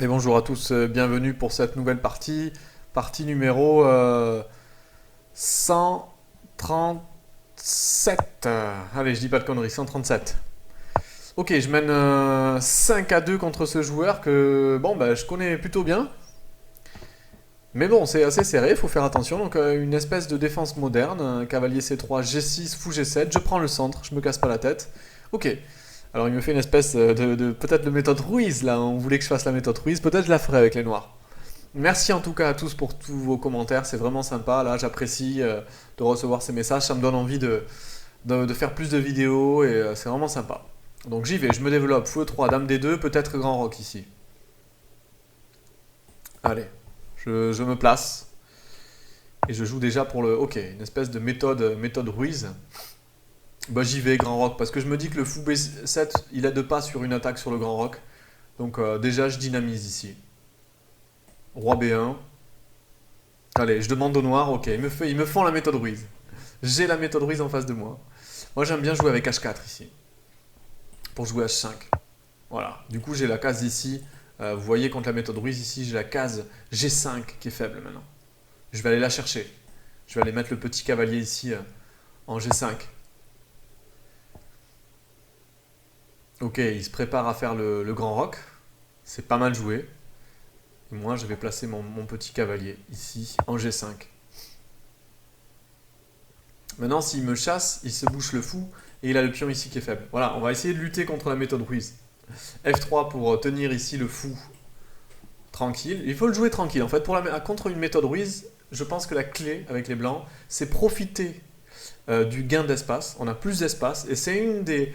Et bonjour à tous, bienvenue pour cette nouvelle partie, partie numéro 137. Allez, je dis pas de conneries, 137. Ok, je mène 5-2 contre ce joueur que bon bah je connais plutôt bien. Mais bon, c'est assez serré, il faut faire attention. Donc une espèce de défense moderne, cavalier C3, G6, fou G7, je prends le centre, je me casse pas la tête. Ok. Alors il me fait une espèce peut-être de méthode Ruiz là, on voulait que je fasse la méthode Ruiz, peut-être je la ferai avec les noirs. Merci en tout cas à tous pour tous vos commentaires, c'est vraiment sympa. Là, j'apprécie de recevoir ces messages, ça me donne envie de faire plus de vidéos et c'est vraiment sympa. Donc j'y vais, je me développe, fou E3, dame D2, peut-être grand rock ici. Allez, je me place et je joue déjà pour le. Ok, une espèce de méthode Ruiz. Bah j'y vais, grand rock, parce que je me dis que le fou B7 il aide pas sur une attaque sur le grand rock. Donc déjà je dynamise ici. Roi B1. Allez, je demande au noir, ok, ils me font la méthode Ruiz. J'ai la méthode Ruiz en face de moi. Moi, j'aime bien jouer avec H4 ici, pour jouer H5. Voilà. Du coup, j'ai la case ici. Vous voyez, contre la méthode Ruiz, ici, j'ai la case G5 qui est faible maintenant. Je vais aller la chercher. Je vais aller mettre le petit cavalier ici en G5. Ok, il se prépare à faire le grand roc. C'est pas mal joué. Et moi, je vais placer mon petit cavalier ici en G5. Maintenant, s'il me chasse, il se bouche le fou et il a le pion ici qui est faible. Voilà, on va essayer de lutter contre la méthode Ruiz. F3 pour tenir ici le fou tranquille. Il faut le jouer tranquille. En fait, contre une méthode Ruiz, je pense que la clé avec les blancs, c'est profiter du gain d'espace. On a plus d'espace et c'est une des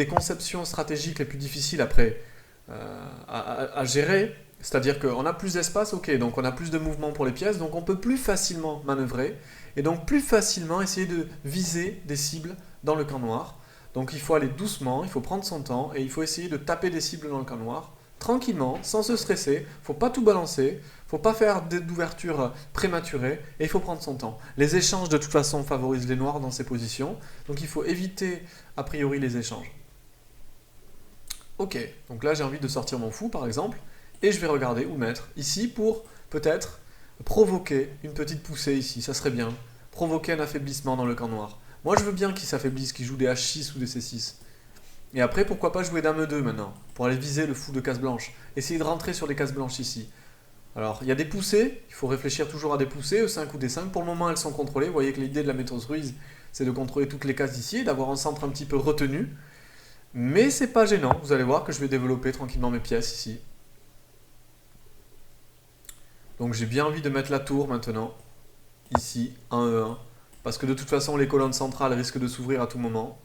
conceptions stratégiques les plus difficiles après à gérer. C'est-à-dire qu'on a plus d'espace, ok, donc on a plus de mouvement pour les pièces, donc on peut plus facilement manœuvrer et donc plus facilement essayer de viser des cibles dans le camp noir. Donc il faut aller doucement, il faut prendre son temps et il faut essayer de taper des cibles dans le camp noir tranquillement, sans se stresser. Il ne faut pas tout balancer, il ne faut pas faire d'ouverture prématurée et il faut prendre son temps. Les échanges de toute façon favorisent les noirs dans ces positions, donc il faut éviter a priori les échanges. Ok, donc là j'ai envie de sortir mon fou par exemple et je vais regarder où mettre ici pour peut-être provoquer une petite poussée ici, ça serait bien. Provoquer un affaiblissement dans le camp noir. Moi je veux bien qu'il s'affaiblisse, qu'il joue des H6 ou des C6. Et après pourquoi pas jouer Dame 2 maintenant, pour aller viser le fou de case blanche. Essayer de rentrer sur les cases blanches ici. Alors il y a des poussées, il faut réfléchir toujours à des poussées, E5 ou D5. Pour le moment elles sont contrôlées, vous voyez que l'idée de la méthode Ruiz c'est de contrôler toutes les cases ici et d'avoir un centre un petit peu retenu. Mais c'est pas gênant, vous allez voir que je vais développer tranquillement mes pièces ici. Donc j'ai bien envie de mettre la tour maintenant, ici, en E1, parce que de toute façon les colonnes centrales risquent de s'ouvrir à tout moment.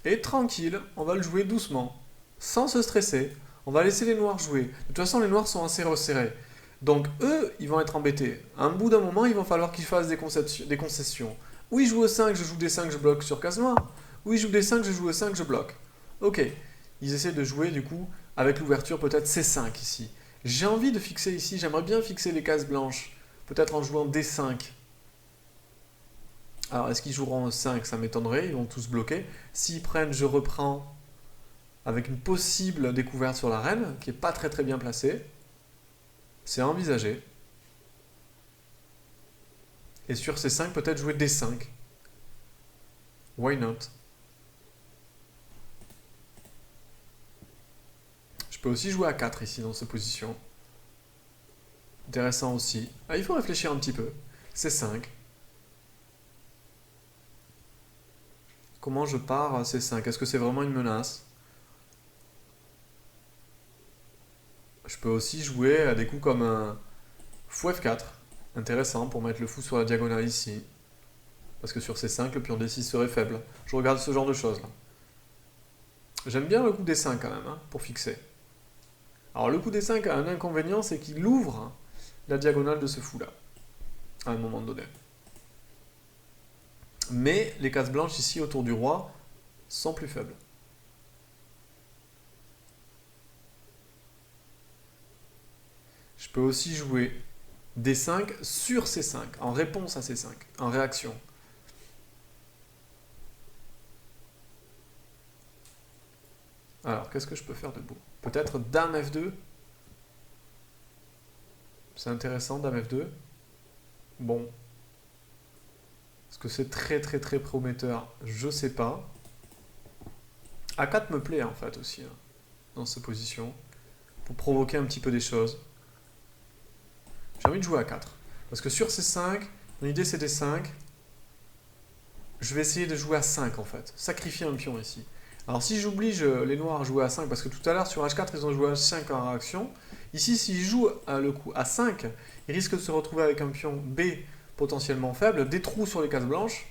Et tranquille, on va le jouer doucement, sans se stresser. On va laisser les noirs jouer. De toute façon les noirs sont assez resserrés. Donc eux, ils vont être embêtés. À un bout d'un moment, il va falloir qu'ils fassent des concessions. Oui, je joue E5, je joue D5, je bloque sur case noire. Oui, je joue D5, je joue E5, je bloque. Ok, ils essaient de jouer du coup avec l'ouverture peut-être C5 ici. J'ai envie de fixer ici, j'aimerais bien fixer les cases blanches, peut-être en jouant D5. Alors, est-ce qu'ils joueront E5? Ça m'étonnerait, ils vont tous bloquer. S'ils prennent, je reprends avec une possible découverte sur la reine, qui n'est pas très très bien placée. C'est à envisager. Et sur C5, peut-être jouer D5. Why not? Je peux aussi jouer à 4 ici dans cette position. Intéressant aussi. Ah, il faut réfléchir un petit peu. C5. Comment je pars à C5? Est-ce que c'est vraiment une menace? Je peux aussi jouer à des coups comme un fou F4. Intéressant pour mettre le fou sur la diagonale ici. Parce que sur C5, le pion D6 serait faible. Je regarde ce genre de choses là. J'aime bien le coup D5 quand même, hein, pour fixer. Alors le coup D5 a un inconvénient, c'est qu'il ouvre la diagonale de ce fou là, à un moment donné. Mais les cases blanches ici autour du roi sont plus faibles. Je peux aussi jouer D5 sur C5, en réponse à C5, en réaction. Alors, qu'est-ce que je peux faire de beau? Peut-être Dame F2. C'est intéressant, Dame F2. Bon. Est-ce que c'est très très très prometteur? Je sais pas. A4 me plaît en fait aussi, hein, dans cette position. Pour provoquer un petit peu des choses. J'ai envie de jouer A4. Parce que sur C5, mon idée c'est D5. Je vais essayer de jouer à 5 en fait. Sacrifier un pion ici. Alors si j'oblige les noirs à jouer à 5, parce que tout à l'heure sur H4 ils ont joué à H5 en réaction, ici s'ils jouent le coup à 5, ils risquent de se retrouver avec un pion B potentiellement faible, des trous sur les cases blanches,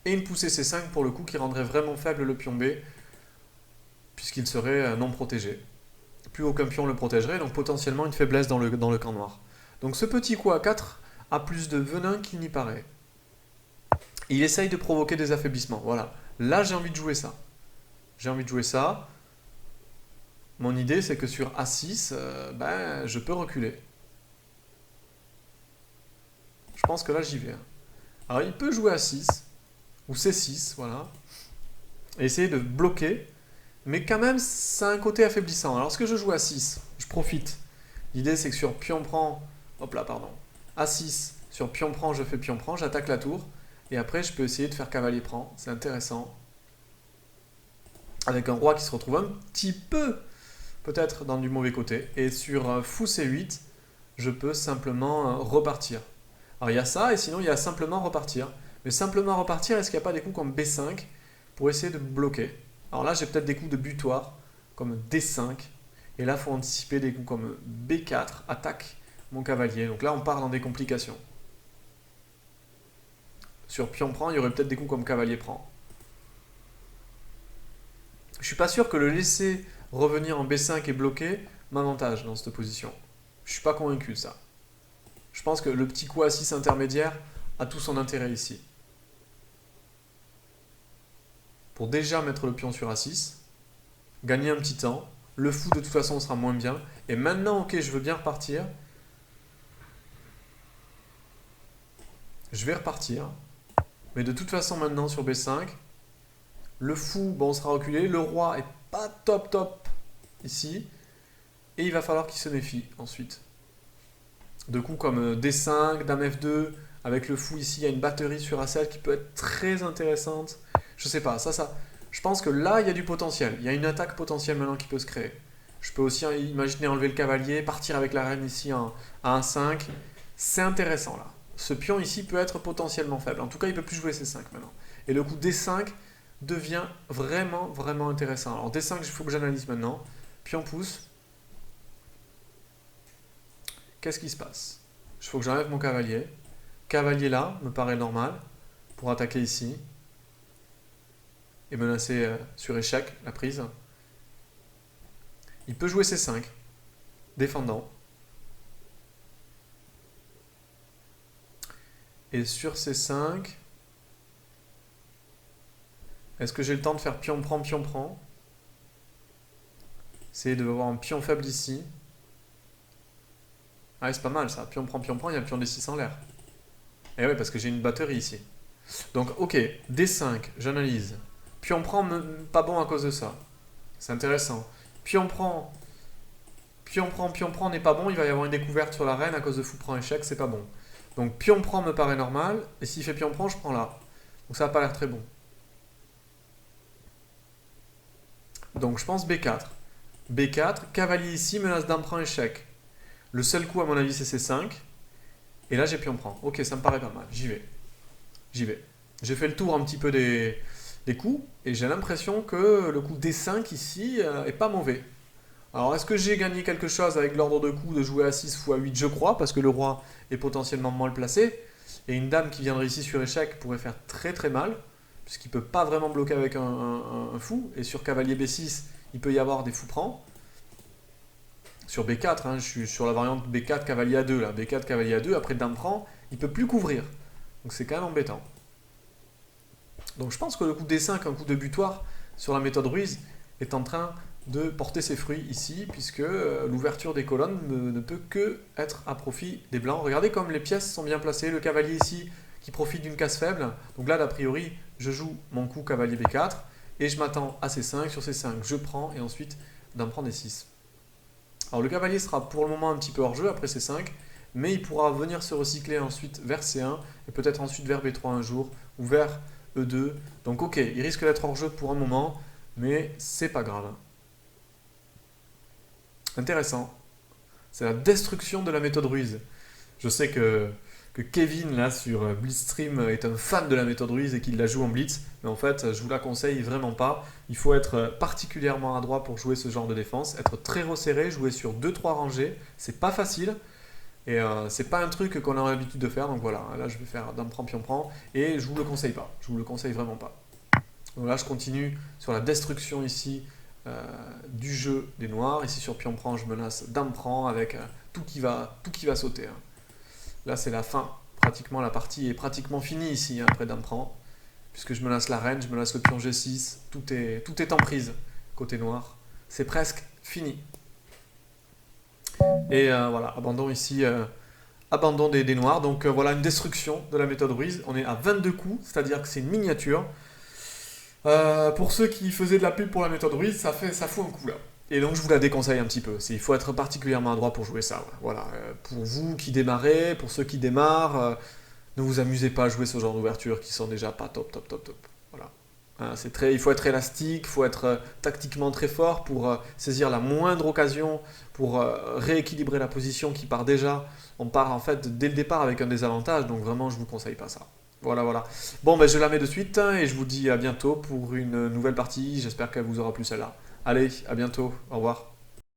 et une poussée C5 pour le coup qui rendrait vraiment faible le pion B, puisqu'il serait non protégé. Plus aucun pion le protégerait, donc potentiellement une faiblesse dans le camp noir. Donc ce petit coup à 4 a plus de venin qu'il n'y paraît. Il essaye de provoquer des affaiblissements, voilà. Là j'ai envie de jouer ça. J'ai envie de jouer ça. Mon idée, c'est que sur A6, je peux reculer. Je pense que là, j'y vais. Alors, il peut jouer A6, ou C6, voilà. Et essayer de bloquer. Mais quand même, ça a un côté affaiblissant. Alors, lorsque je joue A6, je profite. L'idée, c'est que sur pion prend... Hop là, pardon. A6, sur pion prend, je fais pion prend, j'attaque la tour. Et après, je peux essayer de faire cavalier prend. C'est intéressant. Avec un roi qui se retrouve un petit peu, peut-être, dans du mauvais côté. Et sur fou C8, je peux simplement repartir. Alors il y a ça, et sinon il y a simplement repartir. Mais simplement repartir, est-ce qu'il n'y a pas des coups comme B5 pour essayer de bloquer? Alors là, j'ai peut-être des coups de butoir, comme D5. Et là, il faut anticiper des coups comme B4, attaque mon cavalier. Donc là, on part dans des complications. Sur pion prend, il y aurait peut-être des coups comme cavalier prend. Je suis pas sûr que le laisser revenir en B5 et bloquer m'avantage dans cette position. Je suis pas convaincu de ça. Je pense que le petit coup A6 intermédiaire a tout son intérêt ici. Pour déjà mettre le pion sur A6, gagner un petit temps, le fou de toute façon sera moins bien, et maintenant, ok, je veux bien repartir. Je vais repartir, mais de toute façon maintenant sur B5, le fou, bon, sera reculé, le roi est pas top ici, et il va falloir qu'il se méfie ensuite. De coups comme D5, Dame F2, avec le fou ici, il y a une batterie sur A7 qui peut être très intéressante. Je sais pas, je pense que là, il y a du potentiel. Il y a une attaque potentielle maintenant qui peut se créer. Je peux aussi imaginer enlever le cavalier, partir avec la reine ici à 1-5. C'est intéressant là. Ce pion ici peut être potentiellement faible. En tout cas, il ne peut plus jouer C5 maintenant. Et le coup D5 devient vraiment intéressant. Alors D5, il faut que j'analyse maintenant. Pion pousse. Qu'est-ce qui se passe? Il faut que j'enlève mon cavalier. Cavalier là, me paraît normal, pour attaquer ici. Et menacer sur échec, la prise. Il peut jouer C5, défendant. Et sur C5, est-ce que j'ai le temps de faire pion prend, pion prend? Essayer de avoir un pion faible ici. Ah, c'est pas mal ça. Pion prend, il y a un pion D6 en l'air. Et oui, parce que j'ai une batterie ici. Donc, ok, D5, j'analyse. Pion prend, pas bon à cause de ça. C'est intéressant. Pion prend n'est pas bon. Il va y avoir une découverte sur la reine à cause de fou prend échec, c'est pas bon. Donc, pion prend me paraît normal. Et s'il fait pion prend, je prends là. Donc, ça n'a pas l'air très bon. Donc, je pense B4. B4, cavalier ici, menace dame prend échec. Le seul coup, à mon avis, c'est C5. Et là, j'ai pion prend. Ok, ça me paraît pas mal. J'y vais. J'ai fait le tour un petit peu des coups. Et j'ai l'impression que le coup D5 ici est pas mauvais. Alors, est-ce que j'ai gagné quelque chose avec l'ordre de coups de jouer à 6 ou à 8? Je crois, parce que le roi est potentiellement mal placé. Et une dame qui viendrait ici sur échec pourrait faire très mal. Puisqu'il ne peut pas vraiment bloquer avec un fou. Et sur cavalier B6, il peut y avoir des fous prends. Sur B4, hein, je suis sur la variante B4 cavalier A2 là, B4 cavalier A2, après dame prend, il ne peut plus couvrir. Donc c'est quand même embêtant. Donc je pense que le coup D5, un coup de butoir sur la méthode Ruiz, est en train de porter ses fruits ici, puisque l'ouverture des colonnes ne peut que être à profit des blancs. Regardez comme les pièces sont bien placées, le cavalier ici qui profite d'une case faible. Donc là, a priori, je joue mon coup cavalier B4, et je m'attends à C5. Sur C5, je prends, et ensuite d'en prendre D6. Alors le cavalier sera pour le moment un petit peu hors jeu après C5, mais il pourra venir se recycler ensuite vers C1, et peut-être ensuite vers B3 un jour, ou vers E2. Donc ok, il risque d'être hors jeu pour un moment, mais c'est pas grave. Intéressant. C'est la destruction de la méthode Ruiz. Je sais que Kevin, là, sur Blitzstream, est un fan de la méthode Ruiz et qu'il la joue en Blitz. Mais en fait, je vous la conseille vraiment pas. Il faut être particulièrement adroit pour jouer ce genre de défense. Être très resserré, jouer sur 2-3 rangées. C'est pas facile. Et c'est pas un truc qu'on a l'habitude de faire. Donc voilà, là, je vais faire dame prend, pion prend. Et je vous le conseille pas. Je vous le conseille vraiment pas. Donc là, je continue sur la destruction ici du jeu des noirs. Ici, sur pion prend, je menace dame prend avec tout qui va sauter, hein. Là, c'est la fin. Pratiquement, la partie est pratiquement finie ici, hein, après dame prend. Puisque je menace la reine, je menace le pion G6. Tout est en prise, côté noir. C'est presque fini. Et voilà, abandon ici, abandon des noirs. Donc voilà, une destruction de la méthode Ruiz. On est à 22 coups, c'est-à-dire que c'est une miniature. Pour ceux qui faisaient de la pub pour la méthode Ruiz, ça fout un coup là. Et donc je vous la déconseille un petit peu. Il faut être particulièrement adroit pour jouer ça. Voilà. Pour vous qui démarrez, pour ceux qui démarrent, ne vous amusez pas à jouer ce genre d'ouverture qui sont déjà pas top. Voilà. Il faut être élastique, il faut être tactiquement très fort pour saisir la moindre occasion, pour rééquilibrer la position qui part déjà. On part en fait dès le départ avec un désavantage, donc vraiment je vous conseille pas ça. Voilà. Bon, ben je la mets de suite et je vous dis à bientôt pour une nouvelle partie. J'espère qu'elle vous aura plu celle-là. Allez, à bientôt. Au revoir.